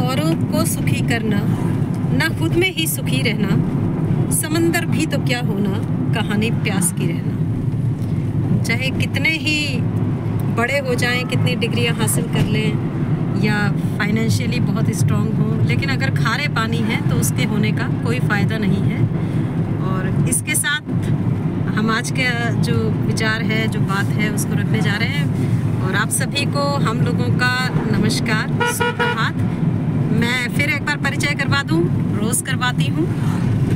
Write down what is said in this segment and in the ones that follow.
औरों को सुखी करना, ना खुद में ही सुखी रहना, समंदर भी तो क्या होना, कहानी प्यास की रहना। चाहे कितने ही बड़े हो जाएं, कितनी डिग्रियां हासिल कर लें या फाइनेंशियली बहुत स्ट्रांग हो, लेकिन अगर खारे पानी है तो उसके होने का कोई फ़ायदा नहीं है। और इसके साथ हम आज के जो विचार है, जो बात है, उसको रखने जा रहे हैं। और आप सभी को हम लोगों का नमस्कार, सुप्रभात। मैं फिर एक बार परिचय करवा दूं, रोज़ करवाती हूं।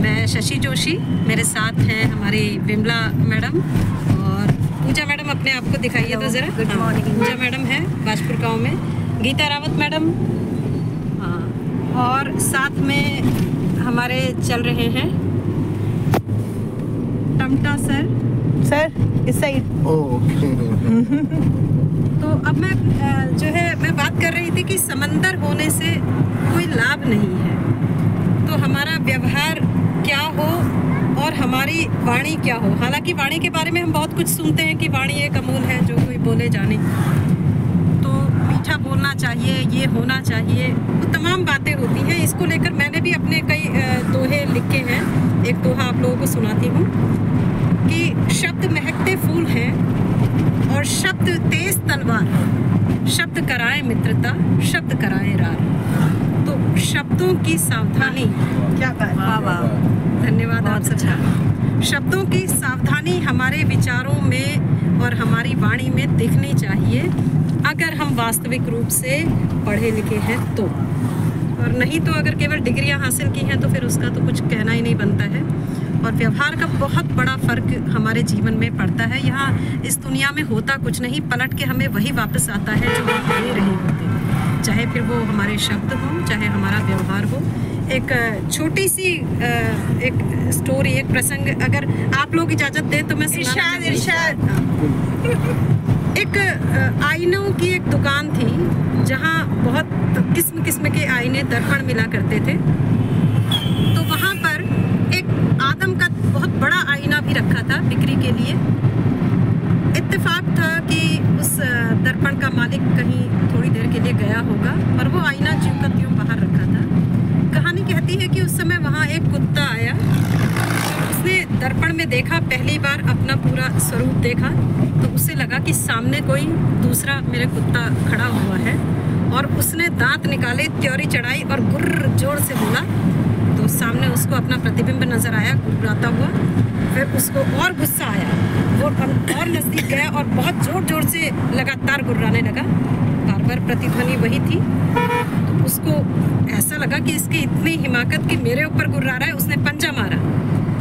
मैं शशि जोशी, मेरे साथ हैं हमारी विमला मैडम और पूजा मैडम। अपने आप को दिखाइए तो ज़रा। Good morning. पूजा मैडम है बाजपुर गाँव में, गीता रावत मैडम, हाँ, और साथ में हमारे चल रहे हैं टमटा सर इस साइड। तो अब मैं बात कर रही थी कि समंदर होने से कोई लाभ नहीं है, तो हमारा व्यवहार क्या हो और हमारी वाणी क्या हो। हालांकि वाणी के बारे में हम बहुत कुछ सुनते हैं कि वाणी एक अमूल है जो कोई बोले जाने, तो मीठा बोलना चाहिए, ये होना चाहिए, वो तमाम बातें होती हैं। इसको लेकर मैंने भी अपने कई दोहे लिखे हैं। एक दोहा आप लोगों को सुनाती हूँ कि शब्द महकते फूल हैं और शब्द तेज तलवार, शब्द कराए मित्रता, शब्द कराए रार। तो शब्दों की सावधानी, क्या बात, वाह वाह, धन्यवाद आप सबका। शब्दों की सावधानी हमारे विचारों में और हमारी वाणी में दिखनी चाहिए, अगर हम वास्तविक रूप से पढ़े लिखे हैं तो। और नहीं तो अगर केवल डिग्रियां हासिल की हैं तो फिर उसका तो कुछ कहना ही नहीं बनता है। और व्यवहार का बहुत बड़ा फ़र्क हमारे जीवन में पड़ता है। यहाँ इस दुनिया में होता कुछ नहीं, पलट के हमें वही वापस आता है जो हम दे रहे होते हैं, चाहे फिर वो हमारे शब्द हों, चाहे हमारा व्यवहार हो। एक छोटी सी एक स्टोरी, एक प्रसंग अगर आप लोग इजाज़त दें तो मैं इरशाद। एक आईनों की एक दुकान थी जहाँ बहुत किस्म किस्म के आईने, दर्पण मिला करते थे। तो वहाँ पर एक आदम का बहुत बड़ा आईना भी रखा था बिक्री के लिए। इत्तेफाक था कि उस दर्पण का मालिक कहीं थोड़ी देर के लिए गया होगा और वो आईना ज्यों का त्यों बाहर रखा था। कहानी कहती है कि उस समय वहाँ एक कुत्ता आया। उसने दर्पण में देखा, पहली बार अपना पूरा स्वरूप देखा, तो उसे लगा कि सामने कोई दूसरा मेरे कुत्ता खड़ा हुआ है। और उसने दांत निकाले, त्योरी चढ़ाई और गुर्र जोर से बोला। तो सामने उसको अपना प्रतिबिंब नजर आया गुर्राता हुआ। फिर उसको और गुस्सा आया, वो और नज़दीक गया और बहुत जोर जोर से लगातार गुर्राने लगा। बार बार प्रतिध्वनि वही थी। तो उसको ऐसा लगा कि इसकी इतनी हिमाकत कि मेरे ऊपर गुर्रा रहा है। उसने पंजा मारा,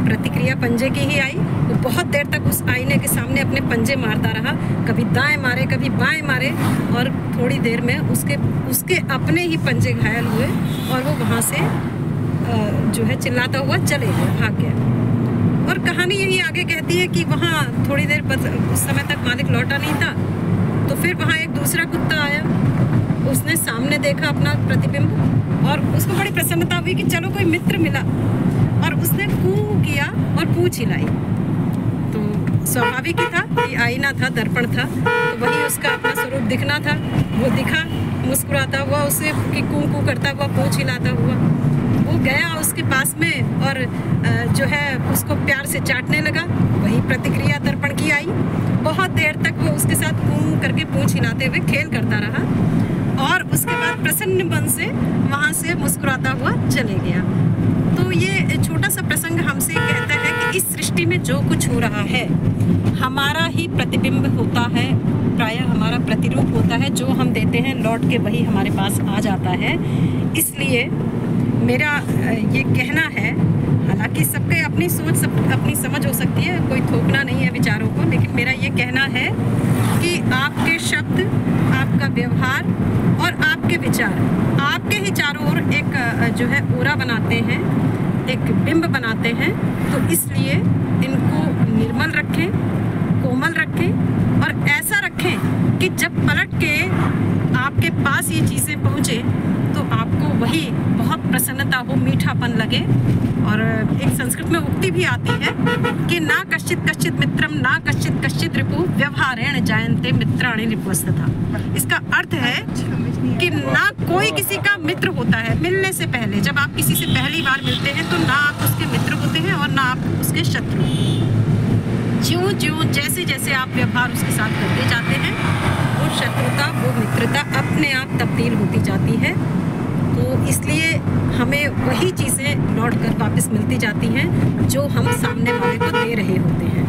प्रतिक्रिया पंजे की ही आई। वो बहुत देर तक उस आईने के सामने अपने पंजे मारता रहा, कभी दाएं मारे, कभी बाएं मारे, और थोड़ी देर में उसके अपने ही पंजे घायल हुए और वो वहाँ से जो है चिल्लाता हुआ चले गया, भाग गया। और कहानी यही आगे कहती है कि वहाँ थोड़ी देर उस समय तक मालिक लौटा नहीं था। तो फिर वहाँ एक दूसरा कुत्ता आया, उसने सामने देखा अपना प्रतिबिंब और उसको बड़ी प्रसन्नता हुई कि चलो कोई मित्र मिला, और उसने कूं किया और पूंछ हिलाई। तो स्वाभाविक ही था कि आईना था, दर्पण था, तो वही उसका अपना स्वरूप दिखना था। वो दिखा मुस्कुराता हुआ, उसे कि कूं कूं करता हुआ, पूंछ हिलाता हुआ। वो गया उसके पास में और जो है उसको प्यार से चाटने लगा। वही प्रतिक्रिया दर्पण की आई। बहुत देर तक वो उसके साथ कूं करके पूंछ हिलाते हुए खेल करता रहा और उसके बाद प्रसन्न मन से वहाँ से मुस्कुराता हुआ चले गया। तो ये छोटा सा प्रसंग हमसे कहता है कि इस सृष्टि में जो कुछ हो रहा है हमारा ही प्रतिबिंब होता है, प्रायः हमारा प्रतिरूप होता है। जो हम देते हैं लौट के वही हमारे पास आ जाता है। इसलिए मेरा ये कहना है, हालांकि सबके अपनी सोच, अपनी समझ हो सकती है, कोई थोपना नहीं है विचारों को, लेकिन मेरा ये कहना है कि आपके शब्द, आपका व्यवहार और आपके विचार आपके ही चारों ओर एक जो है ओरा बनाते हैं, एक बिंब बनाते हैं। तो इसलिए इनको निर्मल रखें, कोमल रखें और ऐसा रखें कि जब पलट के आपके पास ये चीज़ें पहुँचे तो आपको वही बहुत प्रसन्नता हो, मीठापन लगे। और एक संस्कृत में उक्ति भी आती है कि ना कश्चित कश्चित मित्रम ना कश्चित कश्चित रिपु व्यवहारेण जायन्ते मित्राणि रिपुस्तथा। इसका अर्थ है कि ना कोई किसी का मित्र होता है। मिलने से पहले, जब आप किसी से पहली बार मिलते हैं तो ना आप उसके मित्र होते हैं और ना आप उसके शत्रु। ज्यों जैसे जैसे आप व्यवहार उसके साथ करते जाते हैं, वो शत्रुता, वो मित्रता अपने आप तब्दील होती जाती है। तो इसलिए हमें वही चीज़ें लौट कर वापस मिलती जाती हैं जो हम सामने वाले को दे रहे होते हैं।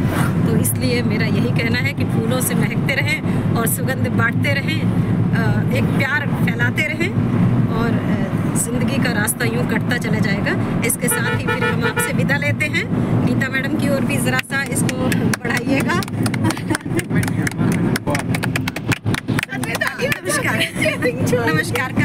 तो इसलिए मेरा यही कहना है कि फूलों से महकते रहें और सुगंध बांटते रहें, एक प्यार फैलाते रहें और ज़िंदगी का रास्ता यूँ कटता चला जाएगा। इसके साथ ही फिर हम आपसे विदा लेते हैं। गीता मैडम की ओर भी ज़रा सा इसको बढ़ाइएगा। नमस्कार।